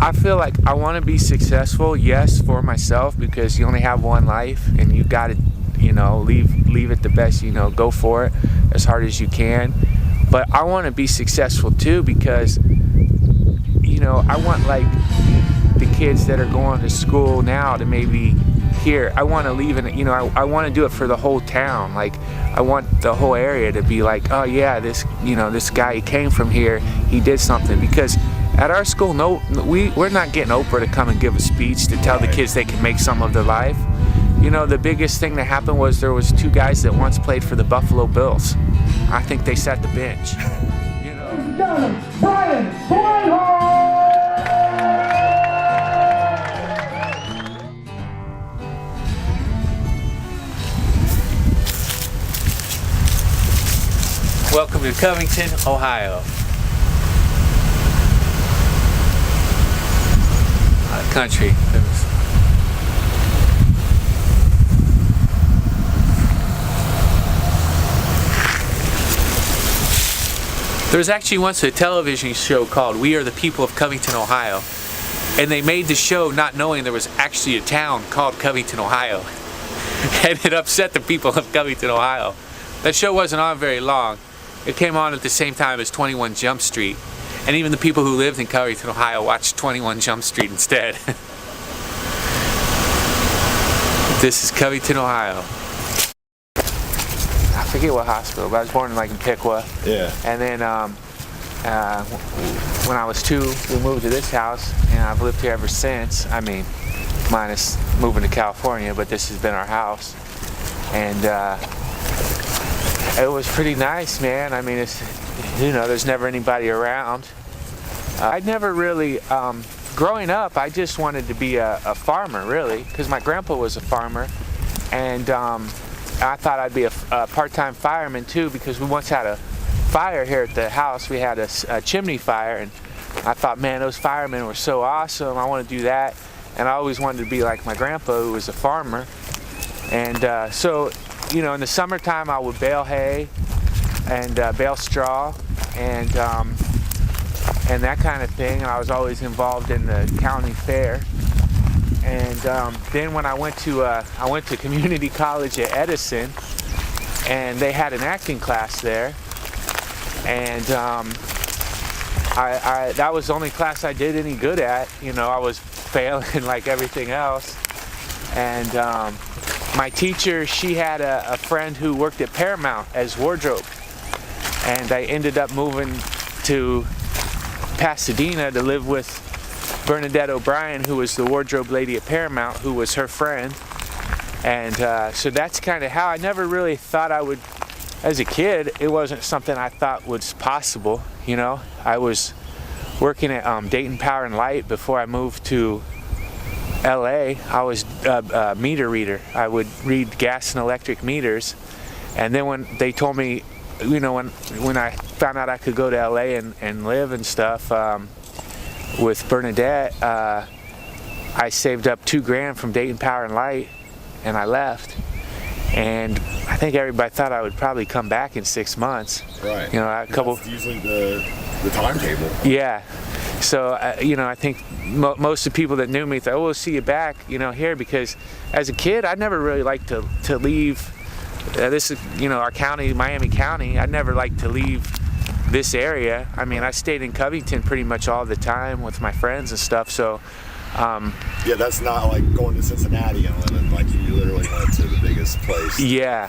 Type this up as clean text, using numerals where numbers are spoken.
I feel like I want to be successful, yes, for myself, because you only have one life and you got to, leave it the best, go for it as hard as you can. But I want to be successful too, because, I want like the kids that are going to school now to maybe hear, I want to leave in, I want to do it for the whole town. Like, I want the whole area to be like, oh yeah, this guy, he came from here, he did something. Because at our school, we're not getting Oprah to come and give a speech to tell the kids they can make some of their life. The biggest thing that happened was there was 2 guys that once played for the Buffalo Bills. I think they sat the bench. Brian Swinehart! Welcome to Covington, Ohio. Country. There was actually once a television show called We Are the People of Covington, Ohio. And they made the show not knowing there was actually a town called Covington, Ohio. And it upset the people of Covington, Ohio. That show wasn't on very long. It came on at the same time as 21 Jump Street. And even the people who lived in Covington, Ohio watched 21 Jump Street instead. This is Covington, Ohio. I forget what hospital, but I was born in Piqua. Yeah. And then when I was 2, we moved to this house, and I've lived here ever since. I mean, minus moving to California, but this has been our house. And it was pretty nice, man. I mean, it's, there's never anybody around. I'd never really, growing up, I just wanted to be a farmer, really, because my grandpa was a farmer. And I thought I'd be a part-time fireman too, because we once had a fire here at the house. We had a chimney fire, and I thought, man, those firemen were so awesome. I want to do that. And I always wanted to be like my grandpa, who was a farmer. And so, in the summertime, I would bale hay and bale straw and that kind of thing. And I was always involved in the county fair. And then when I went to community college at Edison, and they had an acting class there, and that was the only class I did any good at. I was failing like everything else. And my teacher, she had a friend who worked at Paramount as wardrobe, and I ended up moving to Pasadena to live with Bernadette O'Brien, who was the wardrobe lady at Paramount, who was her friend. And so that's kind of how. I never really thought I would, as a kid, it wasn't something I thought was possible. I was working at Dayton Power and Light before I moved to LA. I was a meter reader. I would read gas and electric meters. And then when they told me, when I found out I could go to LA and live and stuff, with Bernadette, I saved up $2,000 from Dayton Power and Light, and I left. And I think everybody thought I would probably come back in 6 months. Right. That's usually the timetable. Yeah. So I think most of the people that knew me thought, "Oh, we'll see you back, here," because as a kid, I never really liked to leave. This is, our county, Miami County. I never liked to leave this area. I mean, I stayed in Covington pretty much all the time with my friends and stuff. So yeah, that's not like going to Cincinnati and living like you literally went to the biggest place. Yeah.